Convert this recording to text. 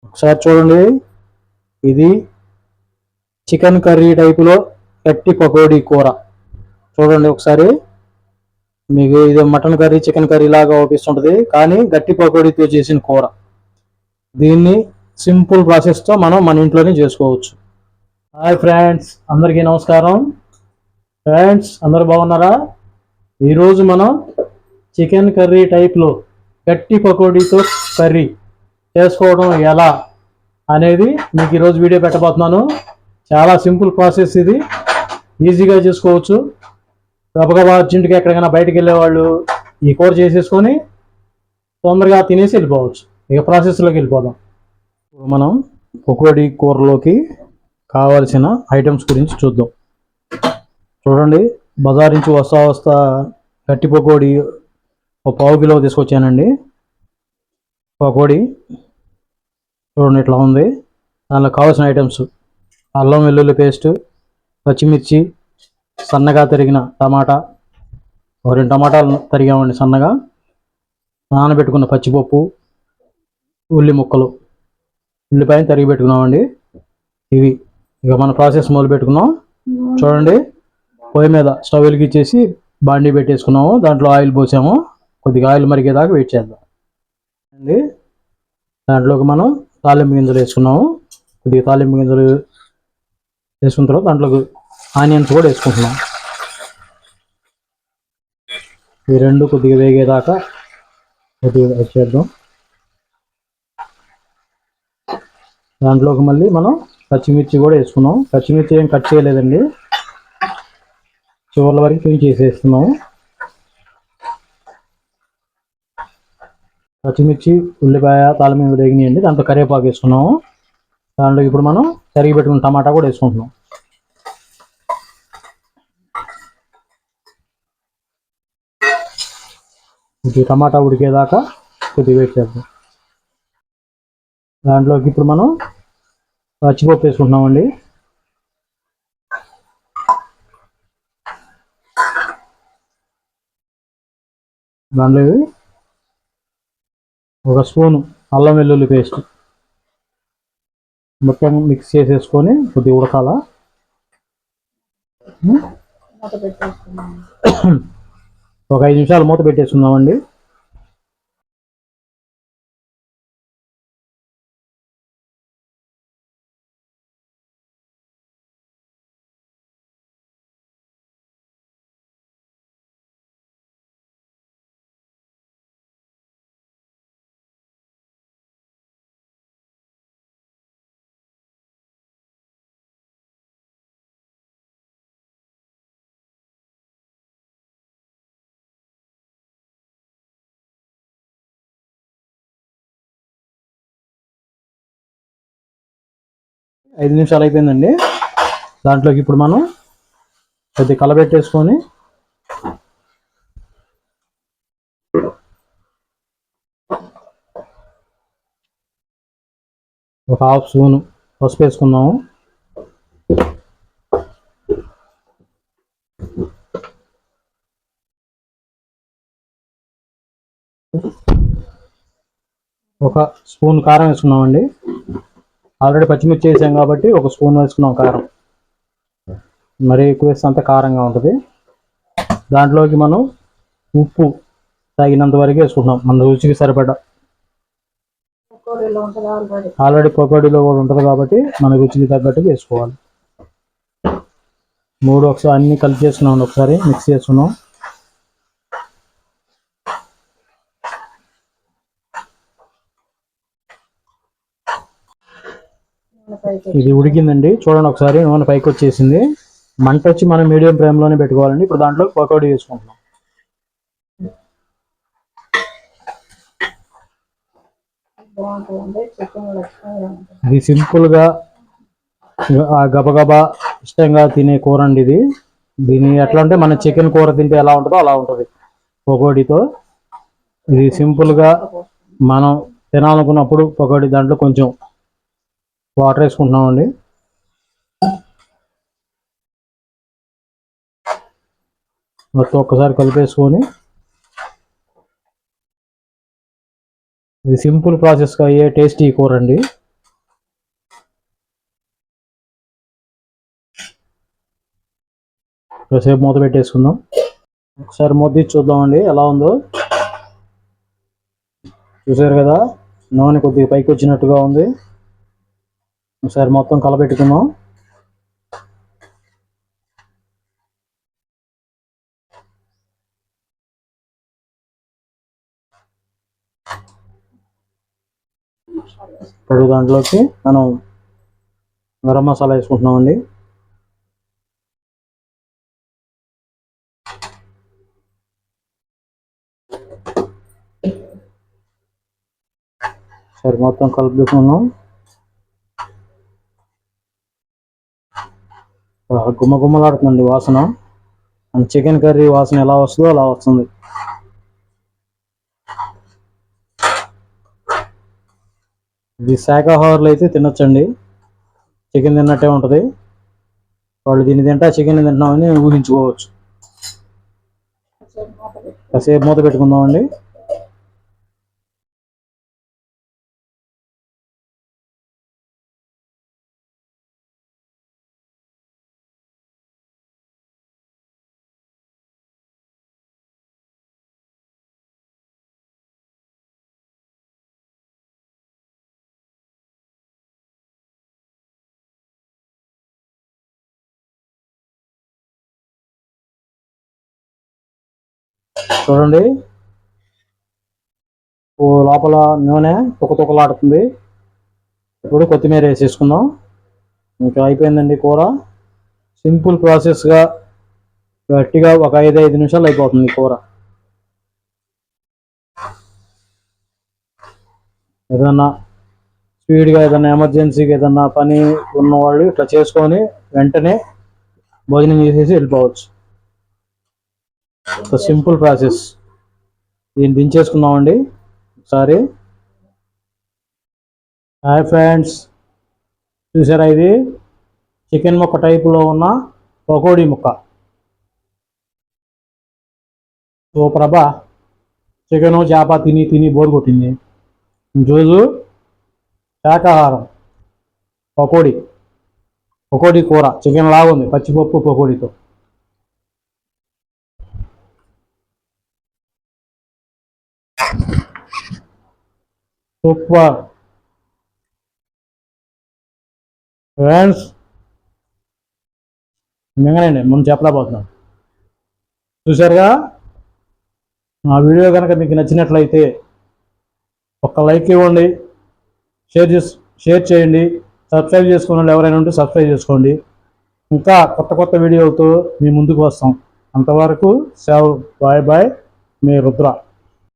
ఒకసారి చూడండి, ఇది చికెన్ కర్రీ టైపులో గట్టి పకోడీ కూర. చూడండి ఒకసారి, మీకు ఇది మటన్ కర్రీ చికెన్ కర్రీ లాగా అవుపిస్తుంటుంది, కానీ గట్టి పకోడీతో చేసిన కూర. దీన్ని సింపుల్ ప్రాసెస్తో మనం మన ఇంట్లోనే చేసుకోవచ్చు. హాయ్ ఫ్రెండ్స్, అందరికీ నమస్కారం. ఫ్రెండ్స్ అందరూ బాగున్నారా? ఈరోజు మనం చికెన్ కర్రీ టైప్లో గట్టి పకోడీతో కర్రీ చేసుకోవడం ఎలా అనేది మీకు ఈరోజు వీడియో పెట్టబోతున్నాను. చాలా సింపుల్ ప్రాసెస్, ఇది ఈజీగా చేసుకోవచ్చు. గబగబా అర్జెంటుగా ఎక్కడికైనా బయటకు వెళ్ళేవాళ్ళు ఈ కూర చేసేసుకొని తొందరగా తినేసి వెళ్ళిపోవచ్చు. ఇక ప్రాసెస్లోకి వెళ్ళిపోదాం. మనం పకోడీ కూరలోకి కావాల్సిన ఐటమ్స్ గురించి చూద్దాం. చూడండి, బజార్ నుంచి వస్తా గట్టి పకోడీ ఒక పావు కిలో తీసుకొచ్చానండి. పకోడీ చూడండి ఇట్లా ఉంది. దానిలో కావాల్సిన ఐటమ్స్: అల్లం వెల్లుల్లి పేస్ట్, పచ్చిమిర్చి, సన్నగా తరిగిన టమాటా, 2 టమాటాలు తరిగామండి సన్నగా, నానబెట్టుకున్న పచ్చిపప్పు, ఉల్లి ముక్కలు, ఉల్లిపాయలు తరిగి పెట్టుకున్నామండి. ఇవి ఇక మన ప్రాసెస్ మొదలు పెట్టుకున్నాం. చూడండి, పొయ్యి మీద స్టవ్ వెలిగించేసి బాండీ పెట్టేసుకున్నాము. దాంట్లో ఆయిల్ పోసాము. కొద్దిగా ఆయిల్ మరిగేదాకా వెయిట్ చేద్దాం అండి. దాంట్లోకి మనం తాలింపు గింజలు వేసుకున్నాము. కొద్దిగా తాలింపు గింజలు వేసుకున్న తర్వాత దాంట్లోకి ఆనియన్స్ కూడా వేసుకుంటున్నాం. ఈ రెండు కొద్దిగా వేగేదాకా కొద్దిగా చేద్దాం. దాంట్లోకి మళ్ళీ మనం పచ్చిమిర్చి కూడా వేసుకున్నాం. పచ్చిమిర్చి ఏం కట్ చేయలేదండి, చివర్ల వరకు చేసేస్తున్నాము. పచ్చిమిర్చి, ఉల్లిపాయ, తాలింపు వేగినాయండి. దాంట్లో కరివేపాకు వేసుకున్నాము. దాంట్లో ఇప్పుడు మనం తరిగి పెట్టుకున్న టమాటా కూడా వేసుకుంటున్నాం. ఇది టమాటా ఉడికేదాకా కొద్దిగా వెయిట్ చేద్దాం. దాంట్లోకి ఇప్పుడు మనం పచ్చిపప్పు వేసుకుంటున్నామండి. దాంట్లో ఒక స్పూను అల్లం వెల్లుల్లి పేస్ట్ మొత్తం మిక్స్ చేసేసుకొని కొద్దిగా ఉడకాల. ఒక 5 నిమిషాలు మూత పెట్టేసుకుందామండి. ఐదు నిమిషాలు అయిపోయిందండి. దాంట్లోకి ఇప్పుడు మనం కొద్దిగా కలబెట్టేసుకొని ఒక హాఫ్ స్పూను పసుపు వేసుకున్నాము. ఒక స్పూన్ కారం వేసుకున్నామండి. ఆల్రెడీ పచ్చిమిర్చి వేసాం కాబట్టి ఒక స్పూన్ వేసుకున్నాం కారం. మరీ ఎక్కువ వేస్తే అంత కారంగా ఉంటుంది. దాంట్లోకి మనం ఉప్పు తగినంత వరకు వేసుకుంటున్నాం, మన రుచికి సరిపడా. ఆల్రెడీ పకోడీలో కూడా ఉంటుంది కాబట్టి మన రుచికి తగ్గట్టుగా వేసుకోవాలి. ఒకసారి అన్ని కలిపి చేసుకున్నాం, ఒకసారి మిక్స్ చేసుకున్నాం. ఇది ఉడికిందండి. చూడండి ఒకసారి, నూనె పైకి వచ్చేసింది. మంట వచ్చి మనం మీడియం ఫ్లేమ్లోనే పెట్టుకోవాలండి. ఇప్పుడు దాంట్లో పకోడీ వేసుకుంటున్నాం. ఇది సింపుల్గా గబగబా ఇష్టంగా తినే కూర అండి ఇది. దీన్ని ఎట్లా అంటే మన చికెన్ కూర తింటే ఎలా ఉంటుందో అలా ఉంటుంది పకోడీతో. ఇది సింపుల్గా మనం తినాలనుకున్నప్పుడు పకోడీ దాంట్లో కొంచెం వాటర్ వేసుకుంటున్నామండి. మొత్తం ఒక్కసారి కలిపేసుకొని, ఇది సింపుల్ ప్రాసెస్గా అయ్యే టేస్టీ కూర అండి. కాసేపు మూత పెట్టేసుకుందాం. ఒకసారి మూత తీసి చూద్దామండి ఎలా ఉందో. చూసారు కదా, నూనె కొద్దిగా పైకి వచ్చినట్టుగా ఉంది. ఒకసారి మొత్తం కలపెట్టుకుందాం. ఇప్పుడు దాంట్లోకి మనం గరం మసాలా వేసుకుంటున్నామండి. సరే మొత్తం కలుపుకుందాం. గుమ్మగుమ్మలాడుతుందండి వాసన. చికెన్ కర్రీ వాసన ఎలా వస్తుందో అలా వస్తుంది. ఇది శాకాహారులు అయితే తినొచ్చండి, చికెన్ తిన్నట్టే ఉంటుంది. వాళ్ళు దీన్ని తింటా చికెన్ తింటున్నామని ఊహించుకోవచ్చు. కాసేపు మూత పెట్టుకుందామండి. చూడండి, లోపల నూనె తుకతుకలాడుతుంది. ఇప్పుడు కొత్తిమీర వేసేసుకుందాం. ఇంకా అయిపోయిందండి కూర. సింపుల్ ప్రాసెస్గా గట్టిగా ఒక 5 నిమిషాలు అయిపోతుంది కూర. ఏదన్నా స్పీడ్గా ఏదైనా ఎమర్జెన్సీగా ఏదన్నా పని ఉన్నవాళ్ళు ఇట్లా చేసుకొని వెంటనే భోజనం చేసేసి వెళ్ళిపోవచ్చు. Simple process. దీన్ని దించేసుకుందామండి ఒకసారి. హాయ్ ఫ్రెండ్స్, చూసారా, ఇది చికెన్ ముక్క టైపులో ఉన్న పకోడీ ముక్క. సూపర్ అబ్బా. చికెను చేప తిని తిని బోర్ కొట్టింది. ఈరోజు శాకాహారం పకోడీ కూర చికెన్ లాగుంది, పచ్చిపప్పు పకోడీతో. Super friends. మింగనండి, ముందు చెప్పలేకపోతున్నాను. చూసారుగా, ఆ వీడియో కనుక మీకు నచ్చినట్లయితే ఒక లైక్ ఇవ్వండి, షేర్ చేయండి. సబ్స్క్రైబ్ చేసుకున్న వాళ్ళు ఎవరైనా ఉంటే సబ్స్క్రైబ్ చేసుకోండి. ఇంకా కొత్త కొత్త వీడియోలతో మీ ముందుకు వస్తాం. అంతవరకు సెలవు. బాయ్ బాయ్, మీ రుద్ర.